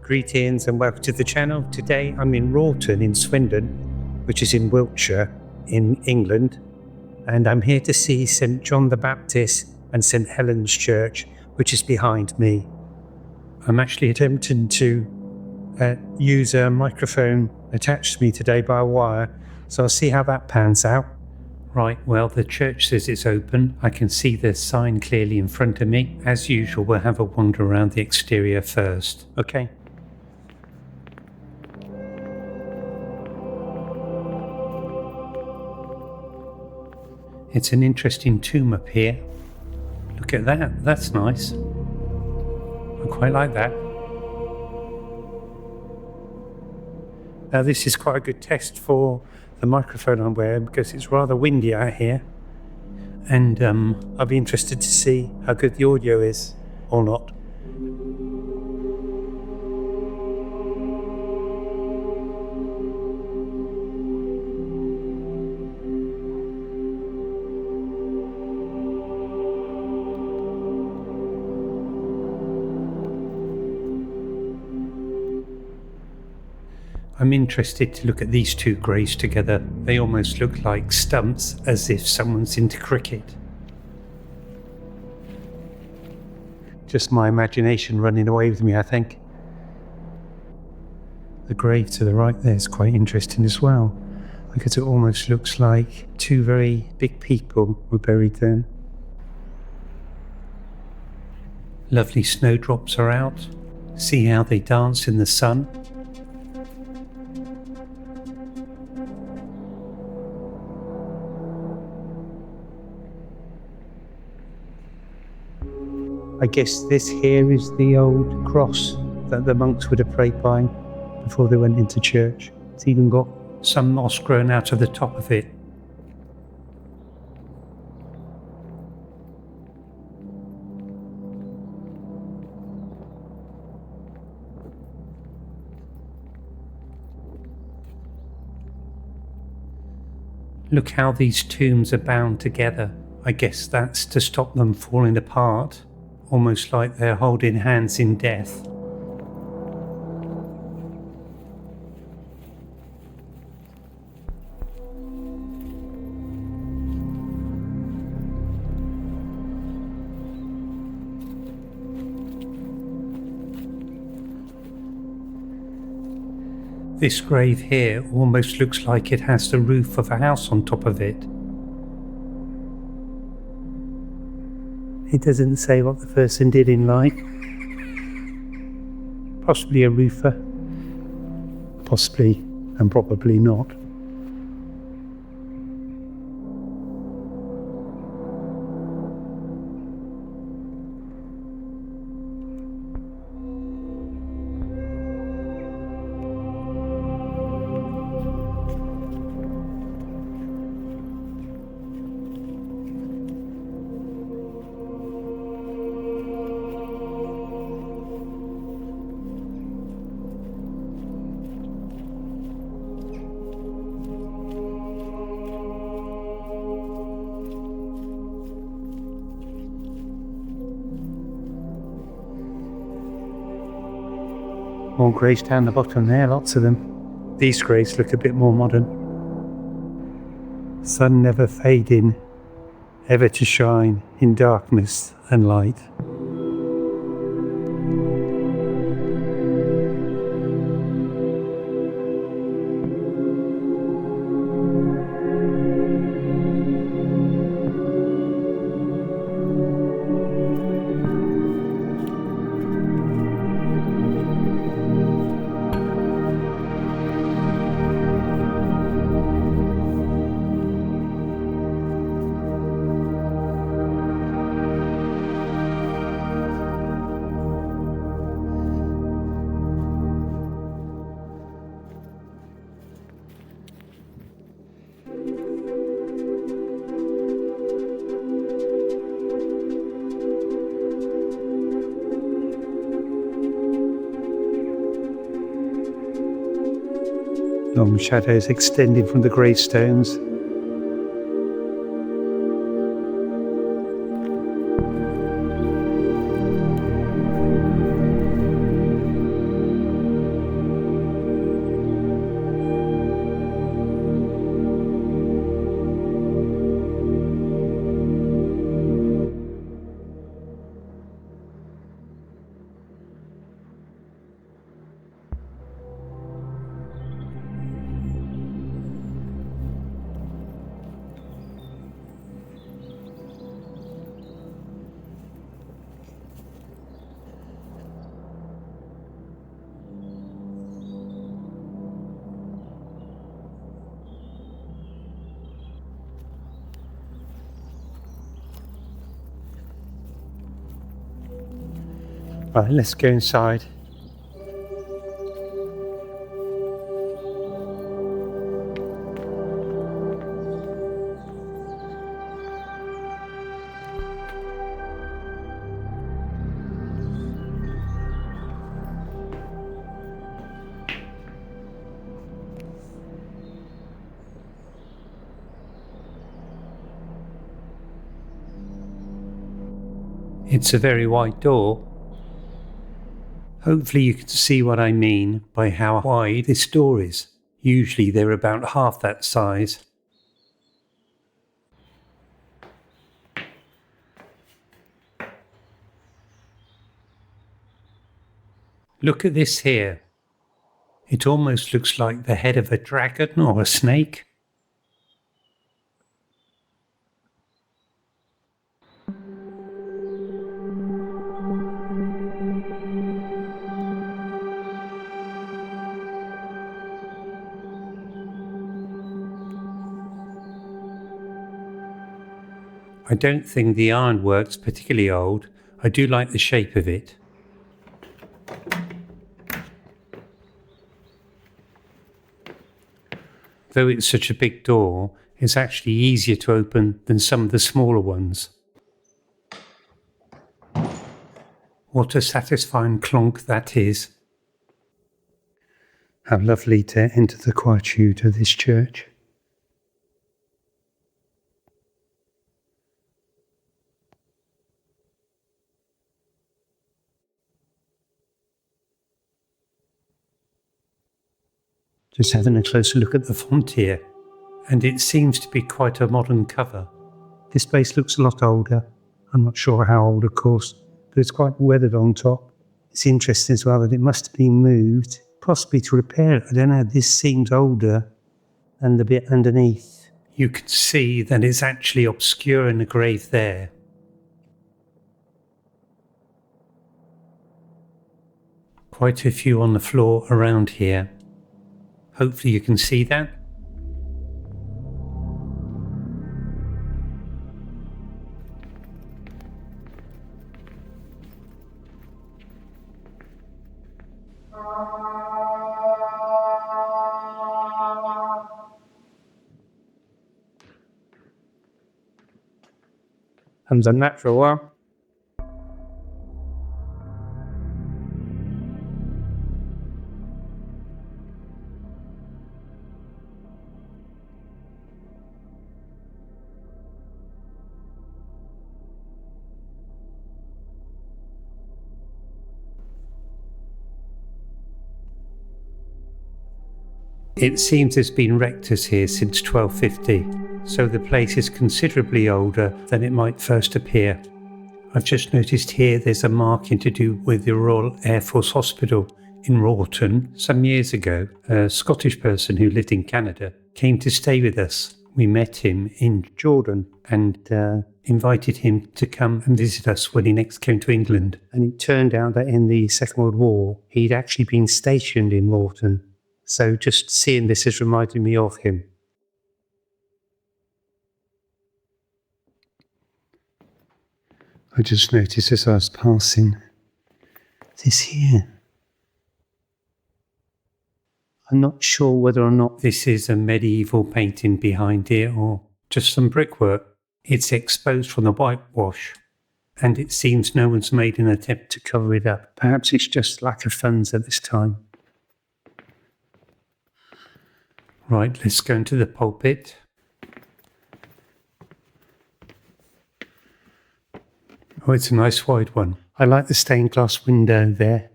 Greetings and welcome to the channel. Today I'm in Wroughton in Swindon, which is in Wiltshire in England, and I'm here to see St John the Baptist and St Helen's Church, which is behind me. I'm actually attempting to use a microphone attached to me today by a wire, so I'll see how that pans out. Right, well, the church says it's open. I can see the sign clearly in front of me. As usual, we'll have a wander around the exterior first. Okay. It's an interesting tomb up here. Look at that, that's nice. I quite like that. Now this is quite a good test for the microphone I'm wearing because it's rather windy out here, and I'll be interested to see how good the audio is or not. I'm interested to look at these two graves together. They almost look like stumps, as if someone's into cricket. Just my imagination running away with me, I think. The grave to the right there is quite interesting as well, because it almost looks like two very big people were buried there. Lovely snowdrops are out. See how they dance in the sun. I guess this here is the old cross that the monks would have prayed by before they went into church. It's even got some moss grown out of the top of it. Look how these tombs are bound together. I guess that's to stop them falling apart. Almost like they're holding hands in death. This grave here almost looks like it has the roof of a house on top of it. It doesn't say what the person did in life. Possibly a roofer. Possibly and probably not. More graves down the bottom there, lots of them. These graves look a bit more modern. Sun never fading, ever to shine in darkness and light. Long shadows extending from the gravestones. Right, let's go inside. It's a very wide door. Hopefully you can see what I mean by how wide this door is. Usually they're about half that size. Look at this here. It almost looks like the head of a dragon or a snake. I don't think the ironwork's particularly old. I do like the shape of it. Though it's such a big door, it's actually easier to open than some of the smaller ones. What a satisfying clonk that is. How lovely to enter the quietude of this church. Just having a closer look at the font here, and it seems to be quite a modern cover. This base looks a lot older. I'm not sure how old, of course, but it's quite weathered on top. It's interesting as well that it must have been moved, possibly to repair it. I don't know, this seems older than the bit underneath. You can see that it's actually obscure in the grave there. Quite a few on the floor around here. Hopefully you can see that. Haven't done that for a while. It seems there's been rectors here since 1250, so the place is considerably older than it might first appear. I've just noticed here there's a marking to do with the Royal Air Force Hospital in Wroughton. Some years ago, a Scottish person who lived in Canada came to stay with us. We met him in Jordan and invited him to come and visit us when he next came to England. And it turned out that in the Second World War, he'd actually been stationed in Wroughton. So just seeing this has reminded me of him. I just noticed as I was passing this here. I'm not sure whether or not this is a medieval painting behind here or just some brickwork. It's exposed from the whitewash, and it seems no one's made an attempt to cover it up. Perhaps it's just lack of funds at this time. Right, let's go into the pulpit. Oh, it's a nice wide one. I like the stained glass window there.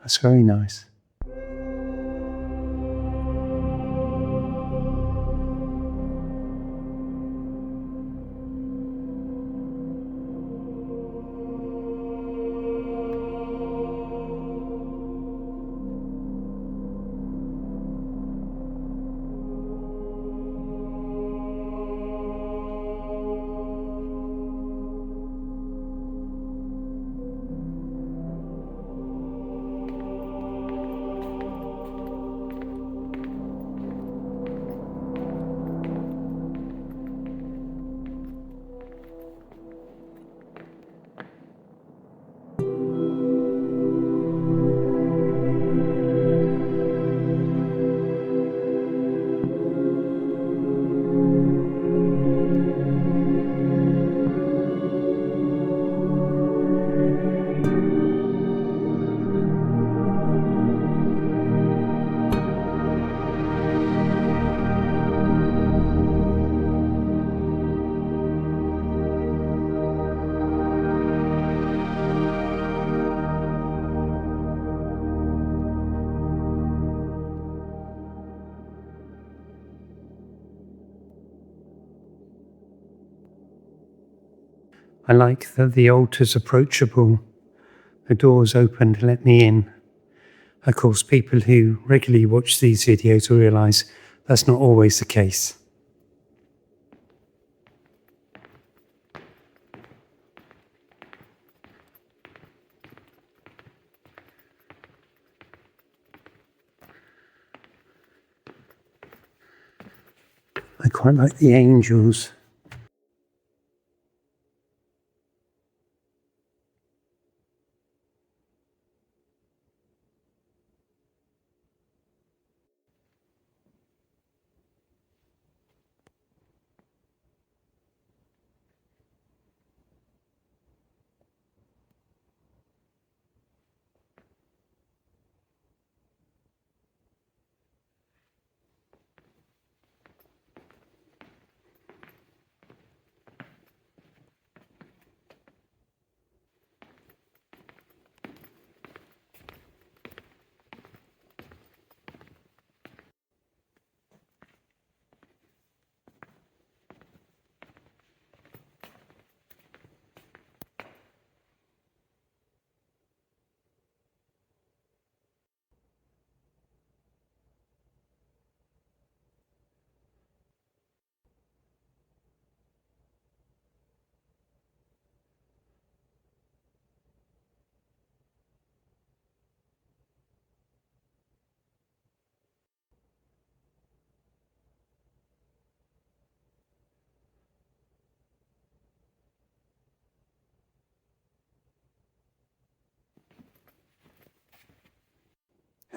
That's very nice. I like that the altar's approachable. The door's open to let me in. Of course, people who regularly watch these videos will realise that's not always the case. I quite like the angels.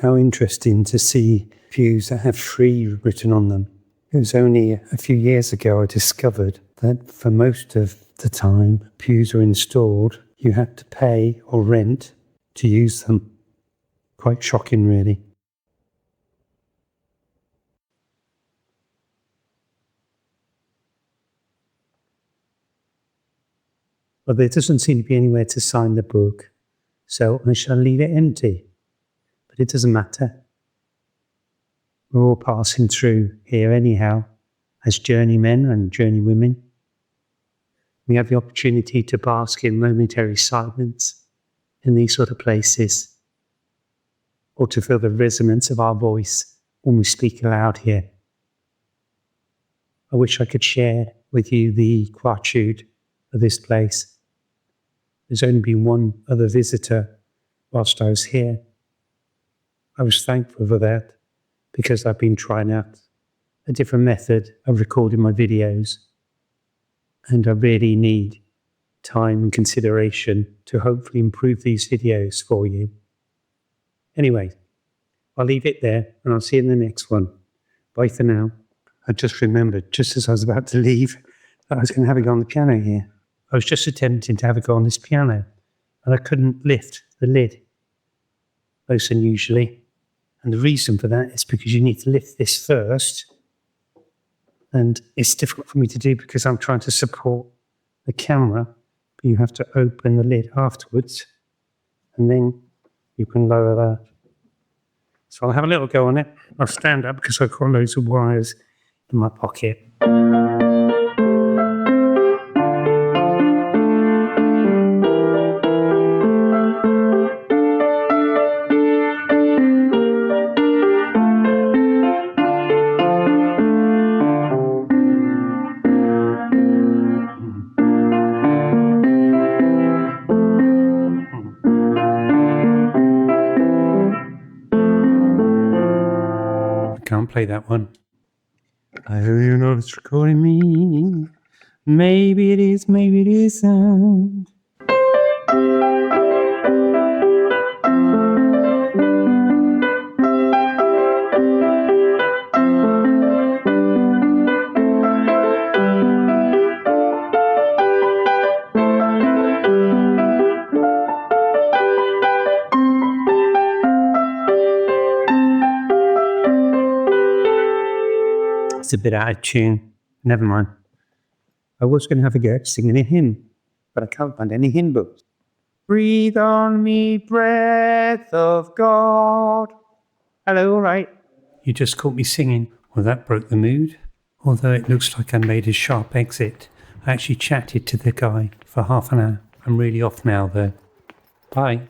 How interesting to see pews that have free written on them. It was only a few years ago I discovered that for most of the time pews were installed, you had to pay or rent to use them. Quite shocking, really. But there doesn't seem to be anywhere to sign the book, so I shall leave it empty. But it doesn't matter. We're all passing through here anyhow, as journeymen and journeywomen. We have the opportunity to bask in momentary silence in these sort of places, or to feel the resonance of our voice when we speak aloud here. I wish I could share with you the quietude of this place. There's only been one other visitor whilst I was here. I was thankful for that because I've been trying out a different method of recording my videos, and I really need time and consideration to hopefully improve these videos for you. Anyway, I'll leave it there and I'll see you in the next one. Bye for now. I just remembered, just as I was about to leave, that I was going to have a go on the piano here. I was just attempting to have a go on this piano and I couldn't lift the lid, most unusually. And the reason for that is because you need to lift this first. And it's difficult for me to do because I'm trying to support the camera, but you have to open the lid afterwards and then you can lower that. So I'll have a little go on it. I'll stand up because I've got loads of wires in my pocket. Can't play that one. I hope you know it's recording me. Maybe it is, maybe it isn't. It's a bit out of tune. Never mind. I was going to have a go at singing a hymn, but I can't find any hymn books. Breathe on me, breath of God. Hello, all right. You just caught me singing. Well, that broke the mood. Although it looks like I made a sharp exit I actually chatted to the guy for half an hour. I'm really off now though. Bye.